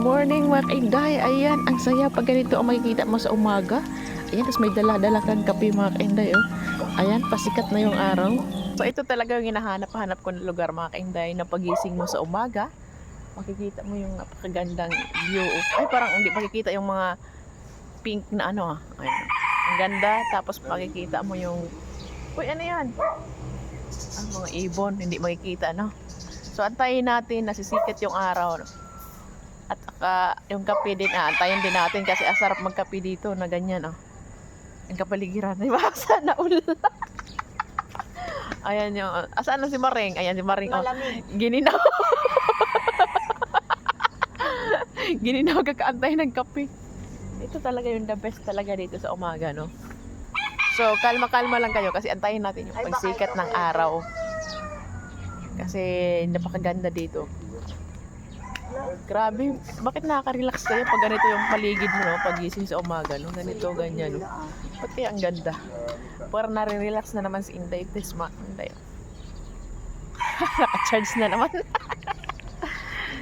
morning mga kainday. Ayan, ang saya pag ganito ang makikita mo sa umaga. Ayan, tapos may dala-dala kang kape mga kainday. Oh. Ayan, pasikat na yung araw. So ito talaga yung hinahanap-hanap ko na lugar mga kainday, na pagising mo sa umaga, makikita mo yung napakagandang view. Ay, parang hindi makikita yung mga pink na ano. Ayan. Ang ganda. Tapos makikita mo yung, uy, ano yan? Ang mga ibon, hindi makikita, no? So antayin natin na sisikat yung araw. At yung kape din, antayin din natin kasi asarap magkape dito na ganyan, oh. Ang kapaligiran, di ba? Sana all. Ayan yung, asaan na si Maring? Ayan si Maring, oh. Gininaw. Gininaw kakaantay ng kape. Ito talaga yung the best talaga dito sa umaga, no? So, kalma-kalma lang kayo kasi antayin natin yung pagsikat ng araw. Kasi napakaganda dito. Grabe, bakit nakaka-relax kayo pag ganito yung paligid mo, no? Pagising sa umaga, no? Ganito, ganyan, no? Ba't kaya ang ganda? Parang nare-relax na naman si Inday. Tesma, Inday. Naka-charge na naman.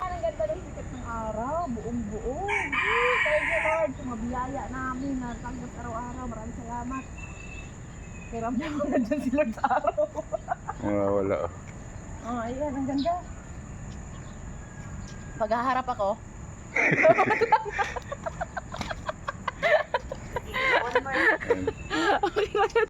Ang ganda ng sikat ng araw, buong-buo. Thank you Lord, sa mabiyaya namin na tanggap araw-araw. Maraming salamat. Kiramdam mo na dyan si Lord sa araw. Wala. Oh, ayan, ang ganda. Paghaharap ako, One more.